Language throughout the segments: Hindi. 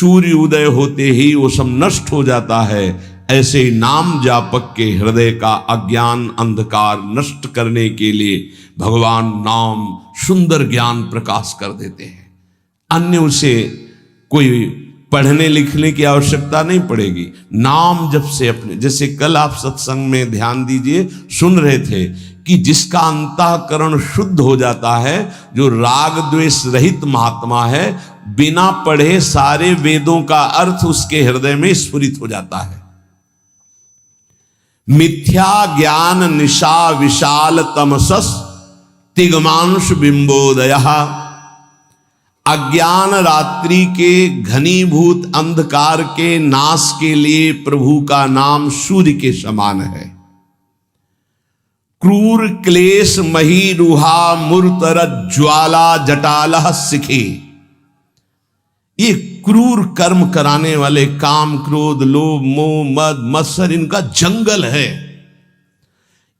सूर्य उदय होते ही वो सब नष्ट हो जाता है, ऐसे नाम जापक के हृदय का अज्ञान अंधकार नष्ट करने के लिए भगवान नाम सुंदर ज्ञान प्रकाश कर देते हैं। अन्य उसे कोई पढ़ने लिखने की आवश्यकता नहीं पड़ेगी। नाम जब से अपने, जैसे कल आप सत्संग में ध्यान दीजिए सुन रहे थे कि जिसका अंतःकरण शुद्ध हो जाता है, जो राग द्वेष रहित महात्मा है, बिना पढ़े सारे वेदों का अर्थ उसके हृदय में स्फुरित हो जाता है। मिथ्या ज्ञान निशा विशाल तमसस तिग्मांश बिंबोदय। अज्ञान रात्रि के घनीभूत अंधकार के नाश के लिए प्रभु का नाम सूर्य के समान है। क्रूर क्लेश मही रुहा मूर्तर ज्वाला जटालह सिखे। ये क्रूर कर्म कराने वाले काम क्रोध लोभ मोह मद मत्सर, इनका जंगल है।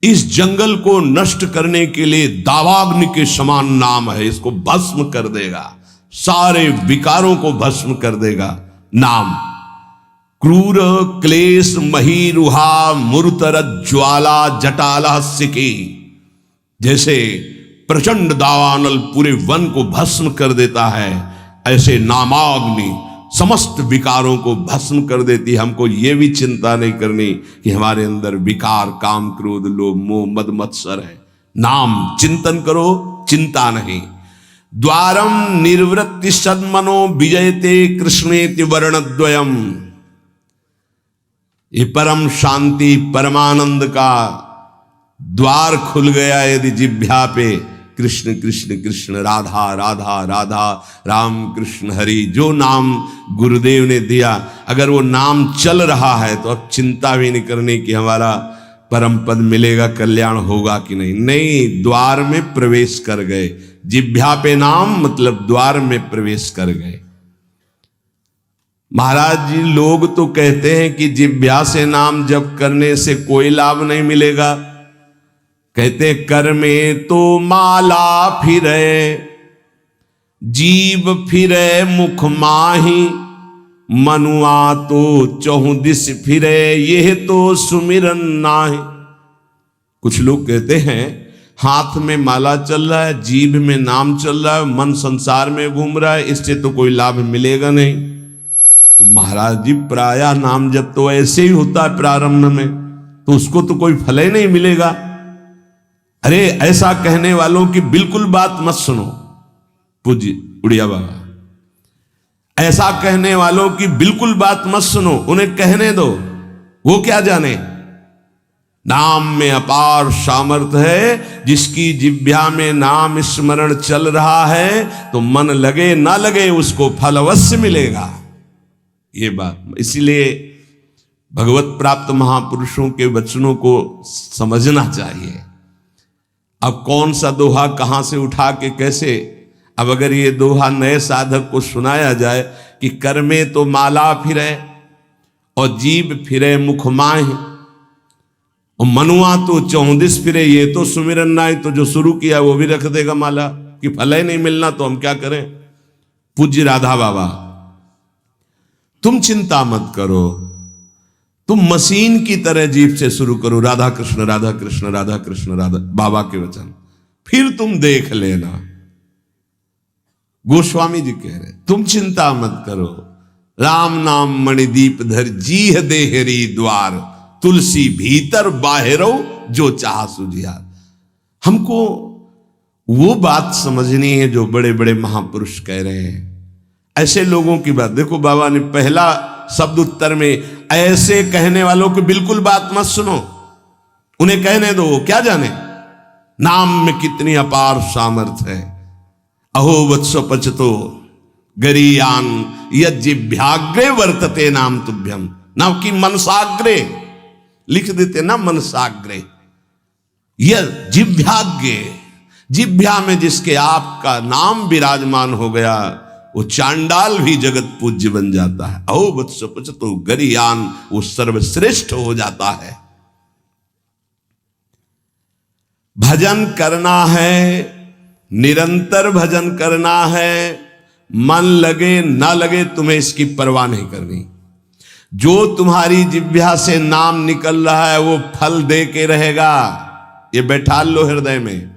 इस जंगल को नष्ट करने के लिए दावाग्नि के समान नाम है। इसको भस्म कर देगा, सारे विकारों को भस्म कर देगा नाम। क्रूर क्लेश मही रुहा मूर्तर ज्वाला जटाला सिकी। जैसे प्रचंड दावानल पूरे वन को भस्म कर देता है, ऐसे नामाग्नि समस्त विकारों को भस्म कर देती है। हमको ये भी चिंता नहीं करनी कि हमारे अंदर विकार काम क्रोध लोभ मोह मद मत्सर है। नाम चिंतन करो, चिंता नहीं। द्वारम निर्वृत्ति सन्मनो विजयते कृष्णेति वर्णद्वयम। ये परम शांति परमानंद का द्वार खुल गया यदि जिह्वा पे कृष्ण कृष्ण कृष्ण राधा राधा राधा राम कृष्ण हरि, जो नाम गुरुदेव ने दिया, अगर वो नाम चल रहा है तो अब चिंता भी नहीं करनी कि हमारा परम पद मिलेगा, कल्याण होगा कि नहीं। नहीं, द्वार में प्रवेश कर गए। जिह्वा पे नाम मतलब द्वार में प्रवेश कर गए। महाराज जी लोग तो कहते हैं कि जिह्वा से नाम जप करने से कोई लाभ नहीं मिलेगा। कहते कर में तो माला फिरे जीव फिरे मुख माही, मनुआ तो चहु दिस फिरे यह तो सुमिरन नाहि। कुछ लोग कहते हैं हाथ में माला चल रहा है, जीभ में नाम चल रहा है, मन संसार में घूम रहा है, इससे तो कोई लाभ मिलेगा नहीं। तो महाराज जी प्रायः नाम जब तो ऐसे ही होता है प्रारंभ में, तो उसको तो कोई फल ही नहीं मिलेगा। अरे ऐसा कहने वालों की बिल्कुल बात मत सुनो पूज्य उड़िया बाबा, ऐसा कहने वालों की बिल्कुल बात मत सुनो, उन्हें कहने दो। वो क्या जाने, नाम में अपार सामर्थ्य है। जिसकी जिह्वा में नाम स्मरण चल रहा है तो मन लगे ना लगे उसको फल अवश्य मिलेगा। ये बात इसीलिए भगवत प्राप्त महापुरुषों के वचनों को समझना चाहिए। अब कौन सा दोहा कहां से उठा के कैसे, अब अगर ये दोहा नए साधक को सुनाया जाए कि कर में तो माला फिरे और जीभ फिरे मुख माहि, और मनुआ तो चौंदिस फिरे ये तो सुमिरन नाहि, तो जो शुरू किया वो भी रख देगा माला कि फल ही नहीं मिलना तो हम क्या करें। पूज्य राधा बाबा, तुम चिंता मत करो, तुम मशीन की तरह जीभ से शुरू करो राधा कृष्ण राधा कृष्ण राधा कृष्ण राधा, बाबा के वचन, फिर तुम देख लेना। गोस्वामी जी कह रहे तुम चिंता मत करो, राम नाम मणिदीप धर जीह देहरी द्वार, तुलसी भीतर बाहरो जो चाह सुझियार। हमको वो बात समझनी है जो बड़े बड़े महापुरुष कह रहे हैं। ऐसे लोगों की बात देखो, बाबा ने पहला शब्द उत्तर में ऐसे कहने वालों की बिल्कुल बात मत सुनो, उन्हें कहने दो, क्या जाने नाम में कितनी अपार सामर्थ्य है। अहो वत्स पचतो गरीयान यज्जिभ्याग्रे वर्तते नाम तुभ्यम, ना कि मनसाग्रे लिख देते ना, मनसाग्रे यह जिभ्याग्रे, जिभ्या में जिसके आपका नाम विराजमान हो गया वो चांडाल भी जगत पूज्य बन जाता है। अहो वत्स पचतो गरीयान, वो सर्वश्रेष्ठ हो जाता है। भजन करना है, निरंतर भजन करना है, मन लगे ना लगे तुम्हें इसकी परवाह नहीं करनी। जो तुम्हारी जिह्वा से नाम निकल रहा है वो फल दे के रहेगा, ये बैठा लो हृदय में।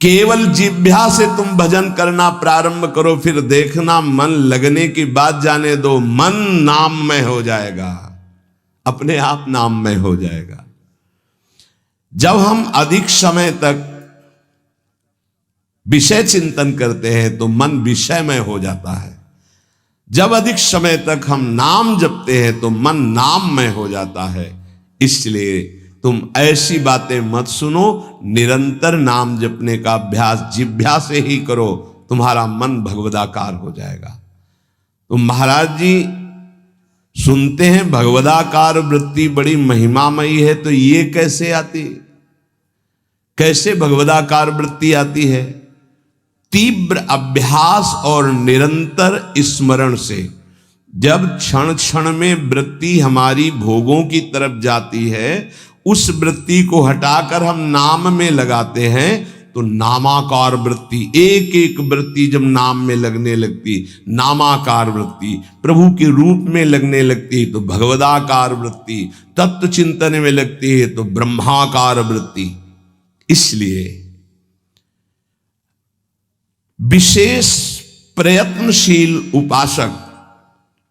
केवल जिह्वा से तुम भजन करना प्रारंभ करो, फिर देखना मन लगने की बात जाने दो, मन नाममय हो जाएगा, अपने आप नाममय हो जाएगा। जब हम अधिक समय तक विषय चिंतन करते हैं तो मन विषयमय हो जाता है। जब अधिक समय तक हम नाम जपते हैं तो मन नाममय हो जाता है। इसलिए तुम ऐसी बातें मत सुनो, निरंतर नाम जपने का अभ्यास जिह्वा से ही करो, तुम्हारा मन भगवदाकार हो जाएगा। तो महाराज जी सुनते हैं भगवदाकार वृत्ति बड़ी महिमामयी है, तो ये कैसे आती, कैसे भगवदाकार वृत्ति आती है? तीव्र अभ्यास और निरंतर स्मरण से। जब क्षण क्षण में वृत्ति हमारी भोगों की तरफ जाती है, उस वृत्ति को हटाकर हम नाम में लगाते हैं तो नामाकार वृत्ति, एक एक वृत्ति जब नाम में लगने लगती, नामाकार वृत्ति प्रभु के रूप में लगने लगती तो भगवदाकार वृत्ति, तत्व चिंतन में लगती है तो ब्रह्माकार वृत्ति। इसलिए विशेष प्रयत्नशील उपासक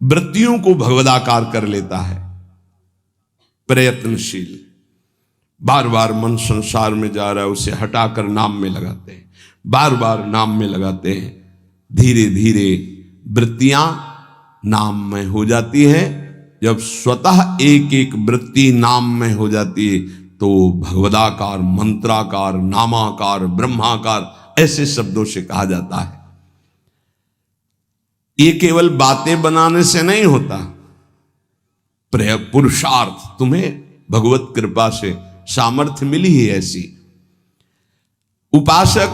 वृत्तियों को भगवदाकार कर लेता है। प्रयत्नशील, बार बार मन संसार में जा रहा है, उसे हटाकर नाम में लगाते हैं, बार बार नाम में लगाते हैं, धीरे धीरे वृत्तियां नाम में हो जाती है। जब स्वतः एक एक वृत्ति नाम में हो जाती है तो भगवदाकार, मंत्राकार, नामाकार, ब्रह्माकार ऐसे शब्दों से कहा जाता है। ये केवल बातें बनाने से नहीं होता, पुरुषार्थ, तुम्हें भगवत कृपा से सामर्थ्य मिली ही ऐसी। उपासक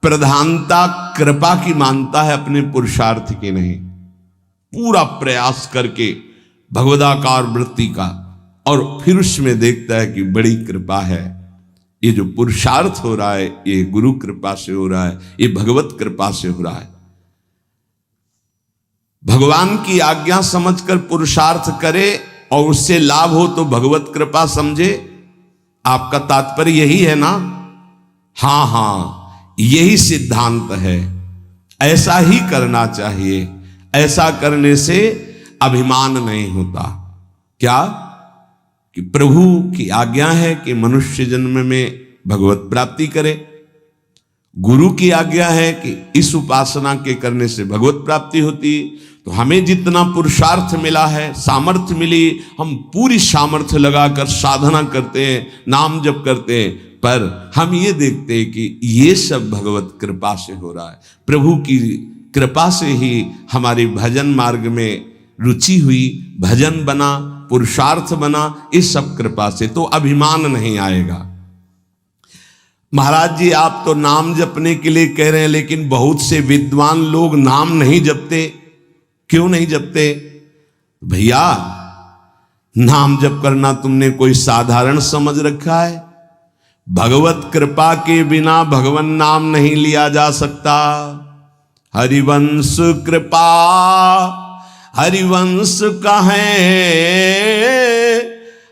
प्रधानता कृपा की मानता है, अपने पुरुषार्थ की नहीं। पूरा प्रयास करके भगवदाकार वृत्ति का, और फिर उसमें देखता है कि बड़ी कृपा है, ये जो पुरुषार्थ हो रहा है ये गुरु कृपा से हो रहा है, ये भगवत कृपा से हो रहा है। भगवान की आज्ञा समझकर पुरुषार्थ करे और उससे लाभ हो तो भगवत कृपा समझे। आपका तात्पर्य यही है ना? हाँ हाँ, यही सिद्धांत है। ऐसा ही करना चाहिए। ऐसा करने से अभिमान नहीं होता। क्या कि प्रभु की आज्ञा है कि मनुष्य जन्म में भगवत प्राप्ति करे, गुरु की आज्ञा है कि इस उपासना के करने से भगवत प्राप्ति होती। तो हमें जितना पुरुषार्थ मिला है, सामर्थ्य मिली, हम पूरी सामर्थ्य लगाकर साधना करते हैं, नाम जप करते हैं, पर हम ये देखते हैं कि ये सब भगवत कृपा से हो रहा है। प्रभु की कृपा से ही हमारी भजन मार्ग में रुचि हुई, भजन बना, पुरुषार्थ बना, इस सब कृपा से। तो अभिमान नहीं आएगा। महाराज जी आप तो नाम जपने के लिए कह रहे हैं, लेकिन बहुत से विद्वान लोग नाम नहीं जपते। क्यों नहीं जपते? भैया नाम जप करना तुमने कोई साधारण समझ रखा है? भगवत कृपा के बिना भगवान नाम नहीं लिया जा सकता। हरिवंश कृपा, हरिवंश कहें,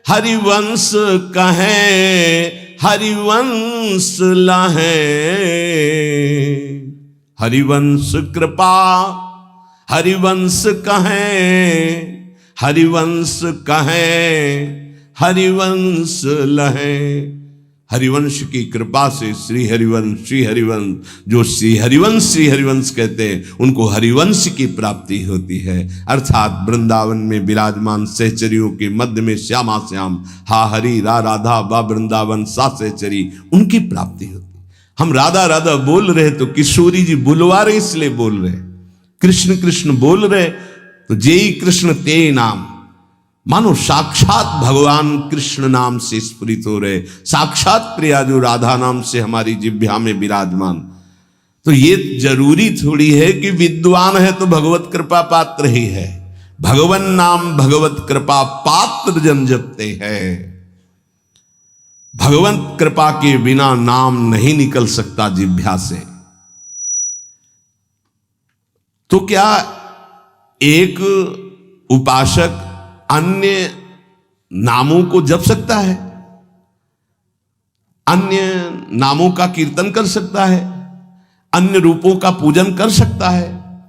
हरिवंश कहें, हरिवंश लहें। हरिवंश कृपा, हरिवंश कहें, हरिवंश कहें, हरिवंश लहें। हरिवंश की कृपा से श्री हरिवंश, श्री हरिवंश, जो श्री हरिवंश कहते हैं उनको हरिवंश की प्राप्ति होती है। अर्थात वृंदावन में विराजमान सहचरियों के मध्य में श्यामा श्याम, हा हरि रा राधा बा वृंदावन सा सहचरी, उनकी प्राप्ति होती। हम राधा राधा बोल रहे तो किशोरी जी बुलवा रहे इसलिए बोल रहे, कृष्ण कृष्ण बोल रहे तो जेई कृष्ण ते नाम, मानो साक्षात भगवान कृष्ण नाम से स्फुरित हो रहे, साक्षात प्रिया जो राधा नाम से हमारी जिह्वा में विराजमान। तो ये जरूरी थोड़ी है कि विद्वान है तो भगवत कृपा पात्र ही है। भगवन नाम भगवत कृपा पात्र जन जपते हैं। भगवत कृपा के बिना नाम नहीं निकल सकता जिह्वा से। तो क्या एक उपासक अन्य नामों को जप सकता है, अन्य नामों का कीर्तन कर सकता है, अन्य रूपों का पूजन कर सकता है?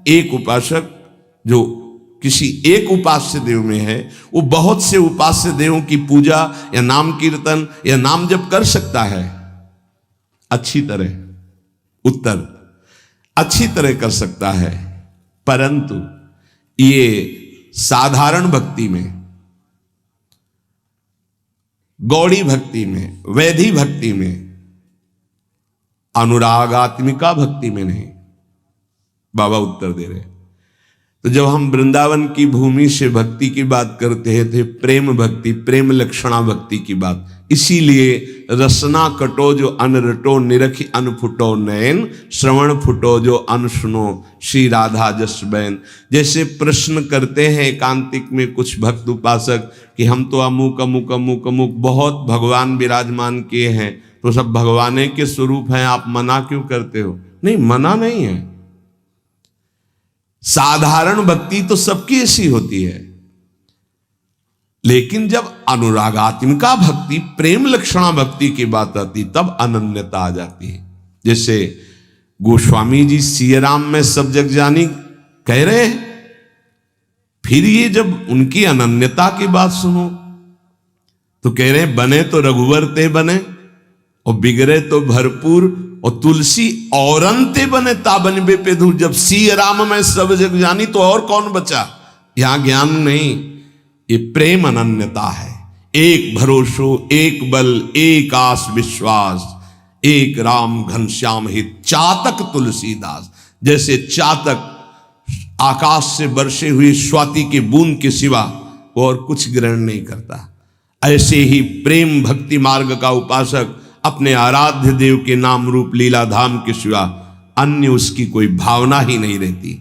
एक उपासक जो किसी एक उपास्य देव में है, वो बहुत से उपास्य देवों की पूजा या नाम कीर्तन या नाम जप कर सकता है अच्छी तरह? उत्तर, अच्छी तरह कर सकता है, परंतु ये साधारण भक्ति में, गौड़ी भक्ति में, वैधि भक्ति में, अनुरागात्मिका भक्ति में नहीं। बाबा उत्तर दे रहे। तो जब हम वृंदावन की भूमि से भक्ति की बात करते हैं थे प्रेम भक्ति, प्रेम लक्षणा भक्ति की बात, इसीलिए रसना कटो जो अन रटो, निरखी अन फुटो नयन, श्रवण फुटो जो अन सुनो, श्री राधा जस बैन। जैसे प्रश्न करते हैं एकांतिक में कुछ भक्त उपासक कि हम तो अमुक अमुक अमुक अमुक बहुत भगवान विराजमान किए हैं, तो सब भगवाने के स्वरूप हैं, आप मना क्यों करते हो? नहीं, मना नहीं है। साधारण भक्ति तो सबकी ऐसी होती है, लेकिन जब अनुरागात्मिका भक्ति, प्रेम लक्षणा भक्ति की बात आती, तब अनन्यता आ जाती है। जैसे गोस्वामी जी सिया राम में सब जग जानी कह रहे हैं, फिर ये जब उनकी अनन्यता की बात सुनो तो कह रहे हैं बने तो रघुवर ते बने और बिगड़े तो भरपूर, और तुलसी औरंते बने ताबन बे पे धूल। जब सिया राम में सब जग जानी तो और कौन बचा? यहां ज्ञान नहीं, ये प्रेम अनन्यता है। एक भरोसो, एक बल, एक आस विश्वास, एक राम घनश्याम हित, चातक तुलसीदास। जैसे चातक आकाश से बरसे हुई स्वाति के बूंद के सिवा और कुछ ग्रहण नहीं करता, ऐसे ही प्रेम भक्ति मार्ग का उपासक अपने आराध्य देव के नाम रूप लीला धाम के सिवा अन्य उसकी कोई भावना ही नहीं रहती।